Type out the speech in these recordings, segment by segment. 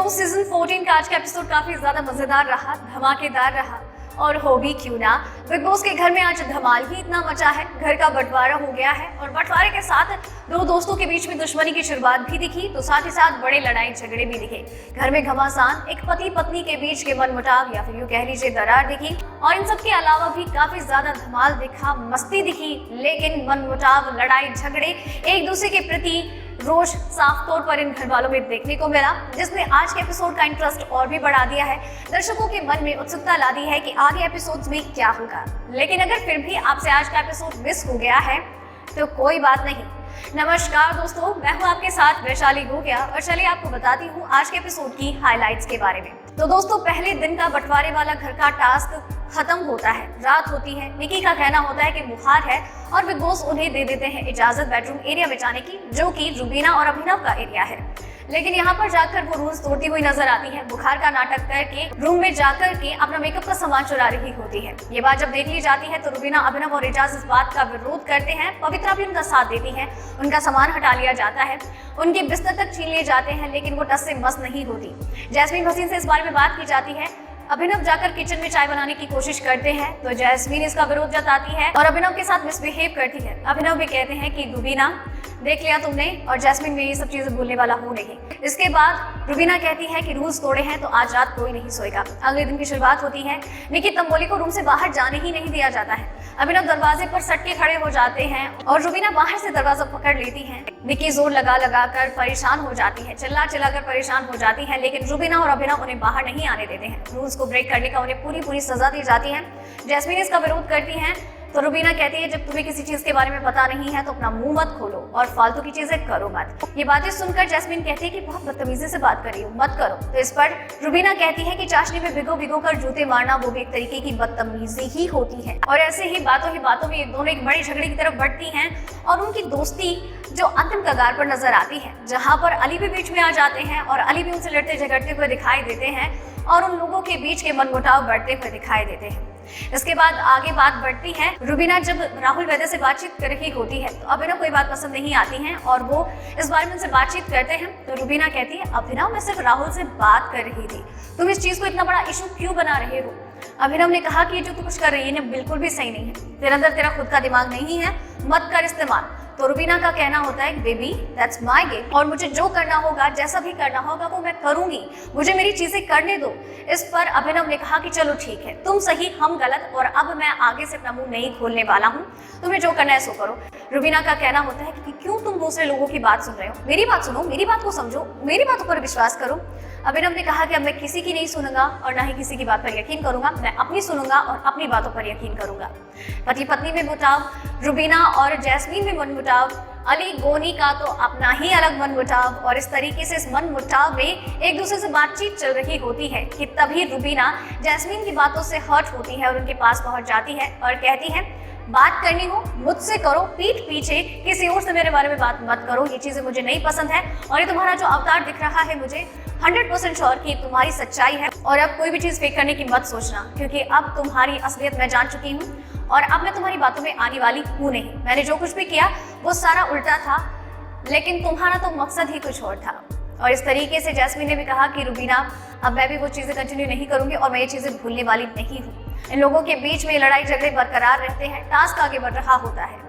Boss season 14 का आज का एपिसोड काफी ज्यादा मजेदार रहा, धमाकेदार रहा और हो भी क्यों ना। बिग बॉस के घर में आज धमाल ही इतना मचा है, घर का बंटवारा हो गया है और बंटवारे के साथ दो दोस्तों के बीच में दुश्मनी की शुरुआत भी दिखी तो साथ ही साथ बड़े लड़ाई झगड़े भी दिखे। घर में घमासान, एक पति पत्नी के बीच के मनमुटाव या फिर यूं कह लीजिए दरार दिखी और इन सब के अलावा भी काफी ज्यादा धमाल दिखा, मस्ती दिखी, लेकिन मनमुटाव, लड़ाई झगड़े, एक दूसरे के प्रति रोष साफ तौर पर इन घर वालों में देखने को मिला, जिसने आज के एपिसोड का इंटरेस्ट और भी बढ़ा दिया है। दर्शकों के मन में उत्सुकता ला दी है कि आगे एपिसोड्स में क्या होगा। लेकिन अगर फिर भी आपसे आज का एपिसोड मिस हो गया है तो कोई बात नहीं। नमस्कार दोस्तों, मैं हूं आपके साथ वैशाली गोगिया और चलिए आपको बताती हूं आज के एपिसोड की हाइलाइट्स के बारे में। तो दोस्तों, पहले दिन का बंटवारे वाला घर का टास्क खत्म होता है, रात होती है। निकी का कहना होता है कि बुखार है और बिग बॉस उन्हें दे देते हैं इजाजत बेडरूम एरिया में जाने की, जो कि रुबीना और अभिनव का एरिया है। लेकिन यहाँ पर जाकर वो रूल्स तोड़ती हुई नजर आती है। बुखार का नाटक करके रूम में जाकर के अपना मेकअप का सामान चुरा रही होती है। ये बात जब देख ली जाती है तो रुबीना, अभिनव और एजाज इस बात का विरोध करते हैं। पवित्रा भी उनका साथ देती है, उनका सामान हटा लिया जाता है, उनके बिस्तर तक छीन लिए जाते हैं, लेकिन वो टस से मस नहीं होती। जैस्मीन भसीन से इस बारे में बात की जाती है। अभिनव जाकर किचन में चाय बनाने की कोशिश करते हैं तो जैस्मीन इसका विरोध जताती है और अभिनव के साथ मिसबिहेव करती है। अभिनव भी कहते हैं कि रुबीना, देख लिया तुमने, और जैस्मीन में ये सब चीजें भूलने वाला हो नहीं। इसके बाद रुबीना कहती है कि रूल्स तोड़े हैं तो आज रात कोई नहीं सोएगा। अगले दिन की शुरुआत होती है। निकी तंबोली को रूम से बाहर जाने ही नहीं दिया जाता है। अभिनव दरवाजे पर सट के खड़े हो जाते हैं और रुबीना बाहर से दरवाजा पकड़ लेती है। निकी जोर लगा लगा कर परेशान हो जाती है, चिल्ला चिल्ला कर परेशान हो जाती है, लेकिन रुबीना और अभिनव उन्हें बाहर नहीं आने देते हैं। रूल्स को ब्रेक करने का उन्हें पूरी सजा दी जाती है। जैस्मीन इसका विरोध करती है तो रुबीना कहती है, जब तुम्हें किसी चीज के बारे में पता नहीं है तो अपना मुंह मत खोलो और फालतू की चीजें करो मत। ये बातें सुनकर जैस्मीन कहती है कि बहुत बदतमीजी से बात कर रही हो, मत करो। तो इस पर रुबीना कहती है कि चाशनी में भिगो कर जूते मारना वो भी एक तरीके की बदतमीजी ही होती है। और ऐसे ही बातों में दोनों एक बड़े झगड़े की तरफ बढ़ती हैं और उनकी दोस्ती जो अंतिम कगार पर नजर आती है, जहाँ पर अली भी बीच में आ जाते हैं और अली भी उनसे लड़ते झगड़ते हुए दिखाई देते हैं और उन लोगों के बीच के मनमुटाव बढ़ते हुए दिखाई देते हैं। इसके बाद आगे बात बढ़ती है। रुबीना जब राहुल वैद्य से बातचीत कर रही होती है तो अभिनव कोई बात पसंद नहीं आती है और वो इस बारे में उनसे बातचीत करते हैं। तो रुबीना कहती है, अभिनव, मैं सिर्फ राहुल से बात कर रही थी, तुम इस चीज को इतना बड़ा इशू क्यों बना रहे हो? अभिनव ने कहा कि जो तू कुछ कर रही है बिल्कुल भी सही नहीं है, तेरे अंदर तेरा खुद का दिमाग नहीं है, मत कर इस्तेमाल। तो रुबीना का कहना होता है, बेबी दैट्स माय गेम और मुझे जो करना होगा, जैसा भी करना होगा वो मैं करूंगी, मुझे मेरी चीजें करने दो। इस पर अभिनव ने कहा कि चलो ठीक है, तुम सही हम गलत और अब मैं आगे से अपना मुंह नहीं खोलने वाला हूँ, तुम्हें जो करना है सो करो। रुबीना का कहना होता है कि क्यों तुम दूसरे लोगों की बात सुन रहे हो, मेरी बात सुनो, मेरी बात को समझो, मेरी बातों पर विश्वास करो। अभिनव ने कहा कि अब मैं किसी की नहीं सुनूंगा और ना ही किसी की बात पर यकीन करूंगा, मैं अपनी सुनूंगा और अपनी बातों पर यकीन करूंगा। पति पत्नी में मुटाव, रुबीना और जैस्मीन में मनमुटाव, अली गोनी का तो अपना ही अलग मनमुटाव और इस तरीके से इस मनमुटाव में एक दूसरे से बातचीत चल रही होती है कि तभी रुबीना जैस्मीन की बातों से हर्ट होती है और उनके पास पहुंच जाती है और कहती है, बात करनी हो मुझसे करो, पीठ पीछे किसी और से मेरे बारे में बात मत करो, ये चीजें मुझे नहीं पसंद है और ये तुम्हारा जो अवतार दिख रहा है मुझे 100% श्योर कि तुम्हारी सच्चाई है और अब कोई भी चीज फेक करने की मत सोचना, क्योंकि अब तुम्हारी असलियत मैं जान चुकी हूँ और अब मैं तुम्हारी बातों में आने वाली हूँ नहीं। मैंने जो कुछ भी किया वो सारा उल्टा था, लेकिन तुम्हारा तो मकसद ही कुछ और था। और इस तरीके से जैस्मीन ने भी कहा कि रुबीना, अब मैं भी वो चीजें कंटिन्यू नहीं करूंगी और मैं ये चीजें भूलने वाली नहीं हूँ। इन लोगों के बीच में लड़ाई झगड़े बरकरार रहते हैं, टास्क आगे बढ़ रहा होता है।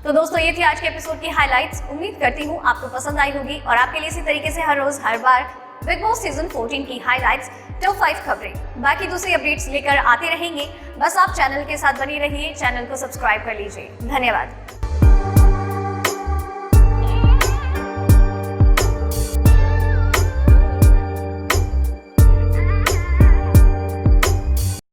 तो दोस्तों, ये थी आज के एपिसोड की हाइलाइट्स। उम्मीद करती हूँ आपको पसंद आई होगी और आपके लिए इसी तरीके से हर रोज हर बार बिग बॉस सीजन 14 की हाइलाइट्स, टॉप 5 खबरें, बाकी दूसरी अपडेट्स लेकर आते रहेंगे। बस आप चैनल के साथ बनी रहिए, चैनल को सब्सक्राइब कर लीजिए। धन्यवाद।